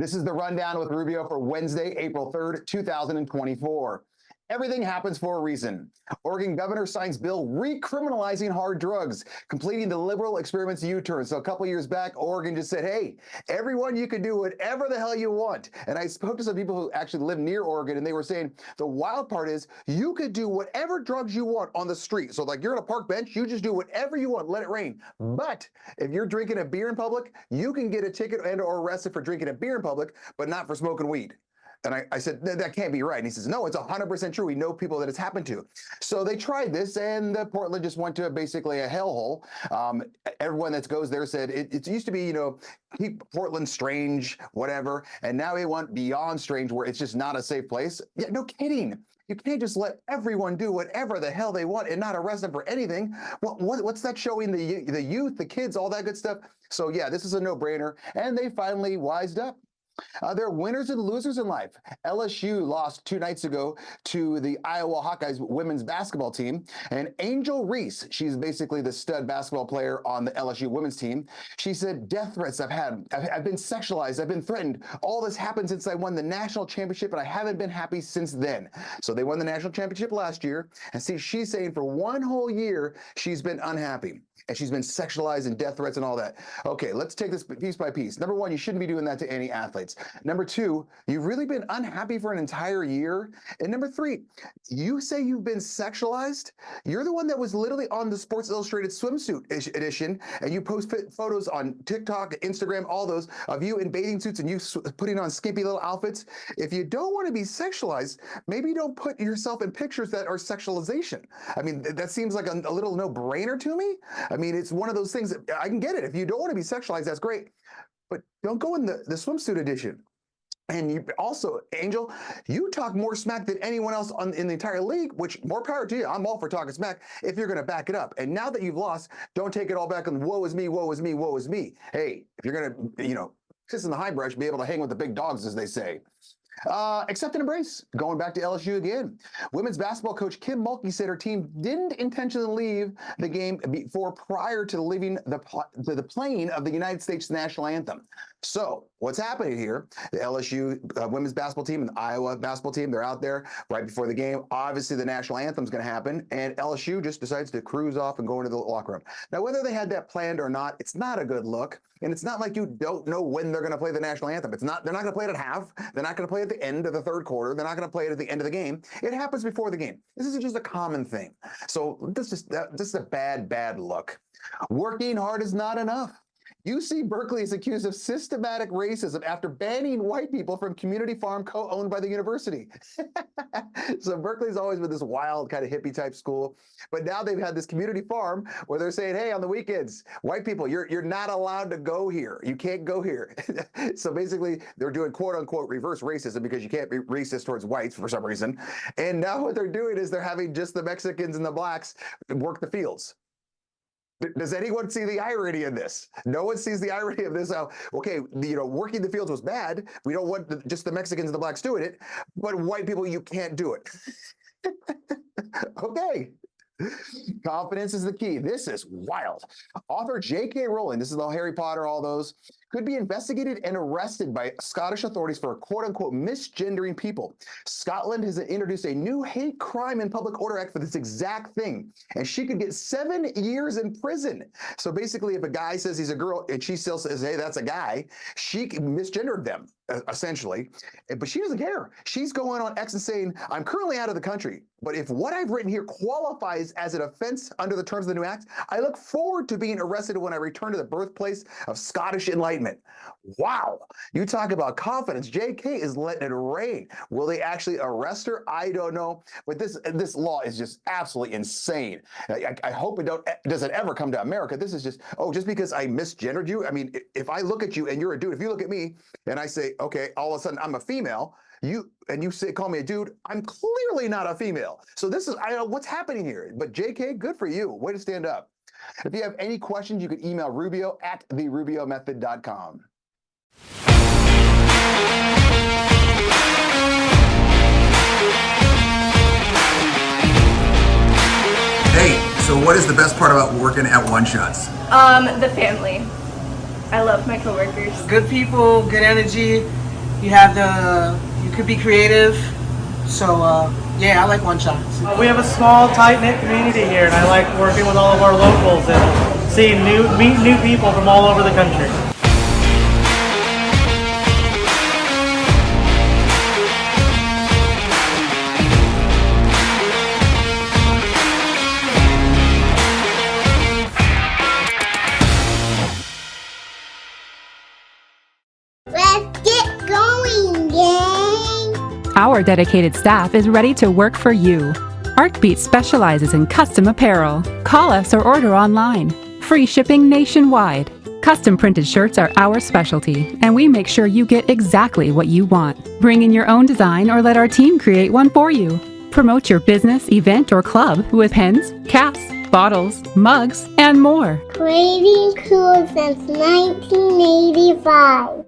This is the rundown with Rubio for Wednesday, April 3rd, 2024. Everything happens for a reason. Oregon governor signs bill recriminalizing hard drugs, completing the liberal experiment's U-turn. So a couple years back, Oregon just said, hey, everyone, you can do whatever the hell you want. And I spoke to some people who actually live near Oregon, and they were saying the wild part is you could do whatever drugs you want on the street. So like you're on a park bench, you just do whatever you want, let it rain. But if you're drinking a beer in public, you can get a ticket and or arrested for drinking a beer in public, but not for smoking weed. And I said, that can't be right. And he says, no, it's 100% true. We know people that it's happened to. So they tried this, and Portland just went to basically a hellhole. Everyone that goes there said it used to be, keep Portland strange, whatever. And now they want beyond strange, where it's just not a safe place. Yeah, no kidding. You can't just let everyone do whatever the hell they want and not arrest them for anything. What's that showing the youth, the kids, all that good stuff? So yeah, this is a no-brainer. And they finally wised up. There are winners and losers in life. LSU lost 2 nights ago to the Iowa Hawkeyes women's basketball team. And Angel Reese, she's basically the stud basketball player on the LSU women's team. She said, death threats I've had. I've been sexualized. I've been threatened. All this happened since I won the national championship, and I haven't been happy since then. So they won the national championship last year. And see, she's saying for 1 whole year, she's been unhappy. And she's been sexualized and death threats and all that. Okay, let's take this piece by piece. Number 1, you shouldn't be doing that to any athletes. Number 2, you've really been unhappy for an entire year. And number 3, you say you've been sexualized. You're the one that was literally on the Sports Illustrated swimsuit edition, and you post photos on TikTok, Instagram, all those, of you in bathing suits and you putting on skimpy little outfits. If you don't want to be sexualized, maybe don't put yourself in pictures that are sexualization. I mean, that seems like a little no-brainer to me. I mean, it's one of those things that I can get it. If you don't want to be sexualized, that's great. But don't go in the swimsuit edition. And you also, Angel, you talk more smack than anyone else in the entire league, which more power to you. I'm all for talking smack if you're going to back it up. And now that you've lost, don't take it all back on woe is me, woe is me, woe is me. Hey, if you're going to, kiss in the high brush, be able to hang with the big dogs, as they say. Accept and embrace. Going back to LSU again. Women's basketball coach Kim Mulkey said her team didn't intentionally leave the game prior to leaving the playing of the United States National Anthem. So what's happening here? The LSU women's basketball team and the Iowa basketball team, they're out there right before the game. Obviously, the national anthem is going to happen, and LSU just decides to cruise off and go into the locker room. Now, whether they had that planned or not, it's not a good look. And it's not like you don't know when they're going to play the national anthem. They're not going to play it at half. They're not going to play it at the end of the third quarter. They're not going to play it at the end of the game. It happens before the game. This is just a common thing. So this is a bad look. Working hard is not enough. UC Berkeley is accused of systematic racism after banning white people from community farm co-owned by the university. So Berkeley's always been this wild kind of hippie type school, but now they've had this community farm where they're saying, hey, on the weekends, white people, you're not allowed to go here. You can't go here. So basically they're doing quote unquote reverse racism because you can't be racist towards whites for some reason. And now what they're doing is they're having just the Mexicans and the blacks work the fields. Does anyone see the irony in this? No one sees the irony of this. Okay, working the fields was bad. We don't want just the Mexicans and the blacks doing it, but white people, you can't do it. Okay. Confidence is the key. This is wild. Author J.K. Rowling, this is the Harry Potter, all those, could be investigated and arrested by Scottish authorities for quote-unquote misgendering people. Scotland has introduced a new hate crime and public order act for this exact thing, and she could get 7 years in prison. So basically, if a guy says he's a girl and she still says, hey, that's a guy, she misgendered them, essentially. But she doesn't care. She's going on X and saying, I'm currently out of the country, but if what I've written here qualifies as an offense under the terms of the new act, I look forward to being arrested when I return to the birthplace of Scottish enlightenment. Wow. You talk about confidence. JK is letting it rain. Will they actually arrest her? I don't know. But this law is just absolutely insane. I hope it doesn't ever come to America. This is just because I misgendered you. I mean, if I look at you and you're a dude, if you look at me and I say, okay, all of a sudden I'm a female, you call me a dude, I'm clearly not a female. So I don't know what's happening here. But JK, good for you. Way to stand up. If you have any questions, you can email Rubio at therubiomethod.com. Hey, so what is the best part about working at One Shots? The family. I love my coworkers. Good people, good energy, You could be creative. So yeah, I like one shots. We have a small, tight-knit community here, and I like working with all of our locals and meet new people from all over the country. Let's get going, gang! Our dedicated staff is ready to work for you. Artbeat specializes in custom apparel. Call us or order online. Free shipping nationwide. Custom printed shirts are our specialty, and we make sure you get exactly what you want. Bring in your own design or let our team create one for you. Promote your business, event, or club with pens, caps, bottles, mugs, and more. Creating cool since 1985.